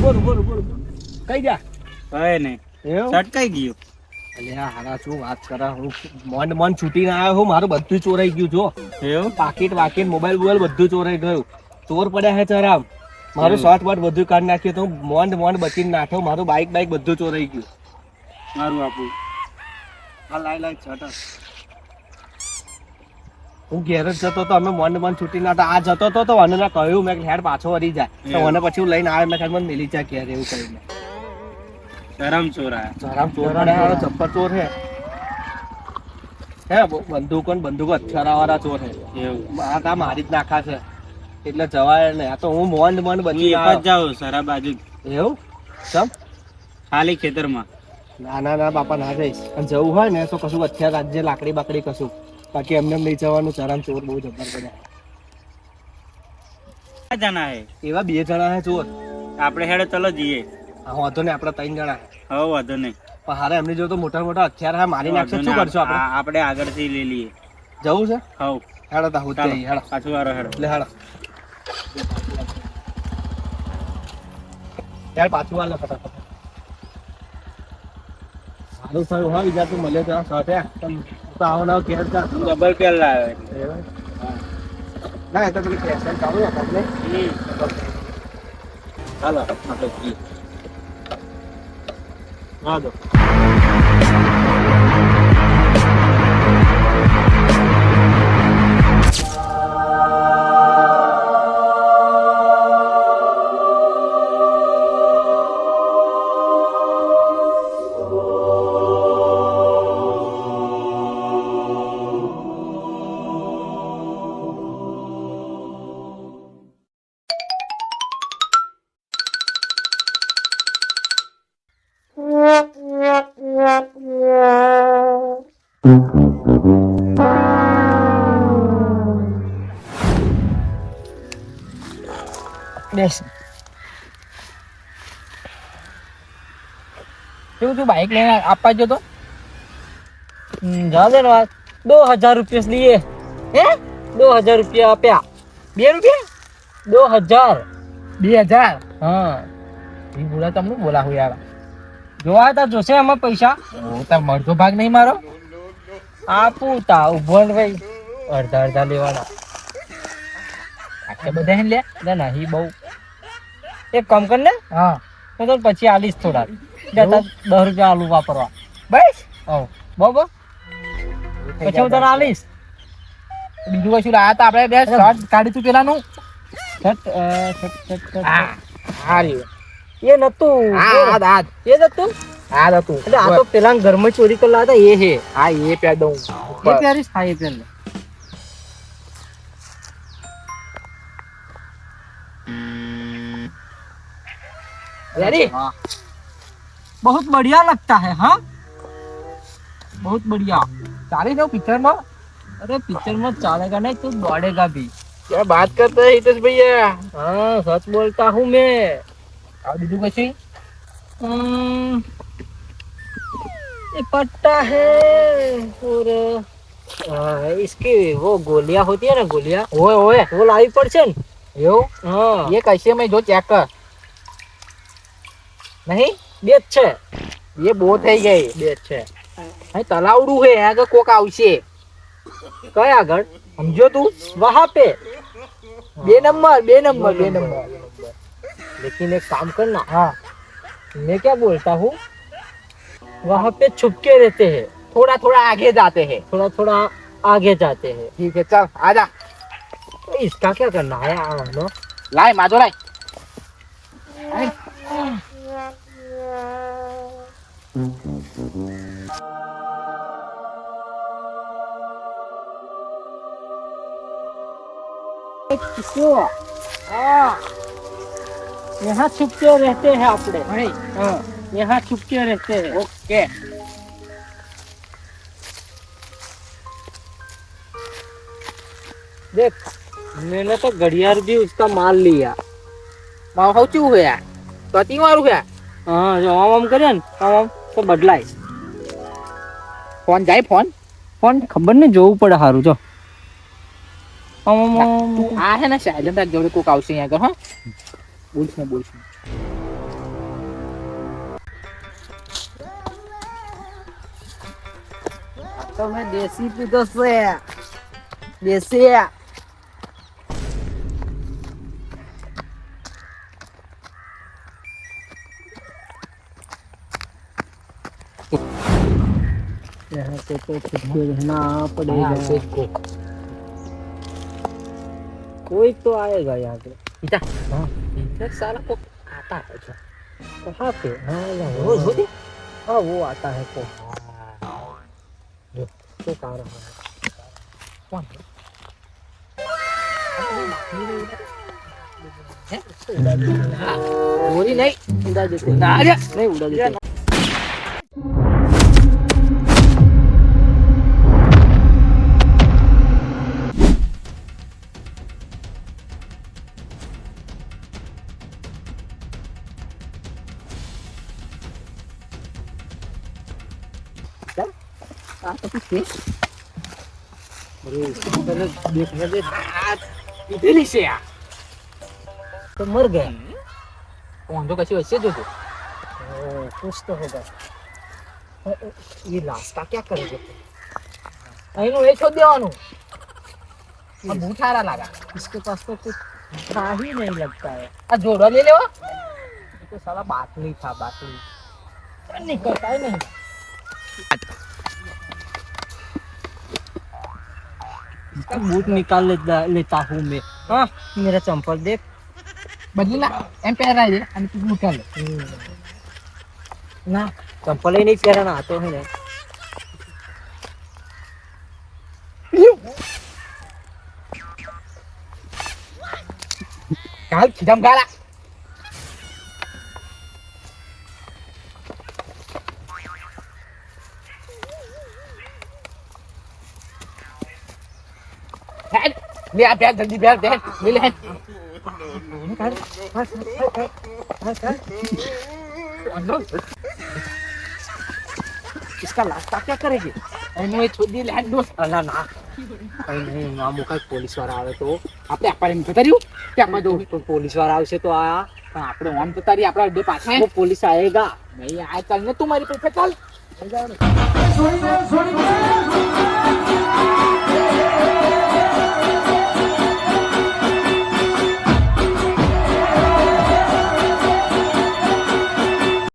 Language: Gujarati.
બોલ બોલ બોલ કઈ જા કઈ નહીં સટકાઈ ગયું. અલ્યા હારા શું વાત કરા હું મન છૂટીને આવ્યો હું મારું બધું ચોરાઈ ગયું જો એવું પાકીટ વાકીટ મોબાઈલ બધું ચોરાઈ ગયું. ચોર પડ્યા હે ચરામ મારું શર્ટ બટ બધું કાઢી નાખ્યું તો મોંડ બચીને નાખ્યો મારું બાઈક બધું ચોરાઈ ગયું. મારું આપું હા લાઈ શર્ટ હું ઘેર જ જતો તો અમે મન છૂટી ના આ જતો તો અને મેં કહ્યું મેં હેડ પાછો વળી જાય તો મને પછી હું લઈને આવ્યો મેં ખાલી મને મિલી જાય ઘેર એવું કરીને ચરમ ચોર આયા. ચરામ ચોર પડ્યા ચપ્પર ચોર હે બંદૂકો હથિયારા વાળા ચોર હે એવું આ મારી જ નાખા છે એટલે જવાય ને આ તો હું મોંડ બચી એક જ જાઉં સરા બાજુ એવું ચમ ખાલી ખેતરમાં. ના બાપા ના જઈશ અને જવું હોય ને તો કશું હથિયાર રાજ્ય લાકડી બાકડી કશું બાકી એમને લઈ જવાનું ચરામ ચોર બહુ જબર પડ્યા. કેટલા જણા હે? એવા 2 જણા હે ચોર. આપણે હેડે ચલો જઈએ. હા વાંધો નહીં આપણે 3 જણા હવે વાંધો નહીં પણ હારે એમની જો તો મોટા હથિયાર હા મારી નાખશે શું કરશો આપણે આપણે આગળથી લઈ લઈએ. જવું છે હવ હેડો તા હું જઈએ હેડો પાછું વારો હેડો એટલે હેડો યાર પાછું વાળો ફટાફટ સારું થયું હોય બીજા તું મળ્યો ત્યાં સાથે તો આવો ના ઘેર જા ડબલ પેલ લાવે. ના એ તો પેલી પેશન ચાલુ ને આપણે હાલો આપણે જઈએ હા દો બેસ કેવું તું બાइक लेने आपा जो तो ज्यादा बात 2000 रुपये लिए हैं 2000 रुपया आप्या 2 रुपया 2000 हाँ ये बोला तुमने बोला हो यार जो आया था जोसे हमें पैसा वो तो मर्दो भाग नहीं मारो आपू ता उभोन भाई अर्धा लेवाना आके બધા લે ના હી બહુ એક કામ કર ને હા તો પછી આલીસ થોડા દેતા 10 રૂપિયા આલુ વાપરવા બસ ઓ બબો પછી હું તને આલીસ બીજું કશું લાયા તા આપણે બે શોર્ટ કાઢી તું પેલાનું હારી એ નતું આ એ નતું આ નતું એટલે આ તો પેલા ઘરમાં ચોરી કરલા હતા એ હે હા એ પે દઉં એ પ્યારીસ હા એ પેન यारी बहुत बढ़िया लगता है हाँ बहुत बढ़िया चाले जाओ पिक्चर में अरे पिक्चर में चलेगा नहीं तो दौड़ेगा भी क्या बात करते हैं हितेश भैया हाँ सच बोलता हूँ मैं आओ दीदू कैसी ये पट्टा है और इसकी वो गोलियां होती है ना गोलियां ओए ओए वो लावी पड़ছে ને એવું हाँ ये कैसे मैं जो चेक कर नहीं બે જ છે ये બહુ થઈ ગઈ બે જ છે અહીં તલાવડું હે આગળ કોક આવશે કઈ આગળ સમજો તું વહાં पे 2 नंबर लेकिन एक काम करना हाँ मैं क्या बोलता हूँ वहां पे छुप के रहते हैं थोड़ा आगे जाते हैं थोड़ा आगे जाते हैं ठीक है चल आजा इसका क्या करना है लाए माधो लाए यहाँ छुप के रहते हैं अपने हाँ यहाँ छुप के रहते हैं ओके देख मैंने तो घड़ियाल भी उसका माल लिया माँ चू हुआ तो अति मारू हुआ हाँ जो आम करे न आम तो बदलाय फोन जाए फोन પણ ખબર નહીં, જોવું પડે સારું જો. તું આ હે ને સાયલેન્ટ રાખ, જોડે કોક આવશે અહીંયા આગળ. હા બોલશ ને બોલશ. તો મેં દેશી પીધો છે, દેશી. यहाँ पे तो कुछ रहना पड़ेगा. कोई तो आएगा यहाँ पे. इधर हाँ, इधर साला को आता है जो कहाँ पे? हाँ रोज होती. हाँ वो आता है को. जो तो आ रहा है. कौन है? गोली नहीं उड़ा देते. ना आजा. नहीं उड़ा देते. अरे इसको पहले देखने दे. इधर ही से आ. तो मर गए. कौन तो कैसे वैसे जो तो कुछ तो होगा. ये लाश का क्या करेंगे? અહીંનું એ છોડ દેવાનું. આ ભૂઠારા લાગા. इसके पास तो कुछ था ही नहीं लगता है. આ જોડો લઈ લેવો. ये तो साला बाटली था, बाटली. निकलता ही नहीं. इसका बूट निकाल लेता हूँ मैं. हाँ, मेरा चंपल देख. બદલી ના એમ પહેરાય દે અને તું ઉઠાલ. ना चंपल ही नहीं पहना तो है. કાલ ખીધમ ગાલા. હેડ લે આ બેગ જલ્દી બેગ દે લે લે. इसका लाश का क्या करेंगे? એનું એ છોડ દે લે હેડ દોસ્ત. ना ना कहीं नहीं. नाम का पुलिस वाला आवे तो આપણે આપણે એમ જતા રહ્યું કે આપણે જો तो पुलिस वाला आवશે तो आया. પણ આપણે ઓમ જતા રહી આપણા બે પાછા वो पुलिस आएगा. નહીં આ ચાલ ને તું મારી પાસે ચાલ. છોડી દે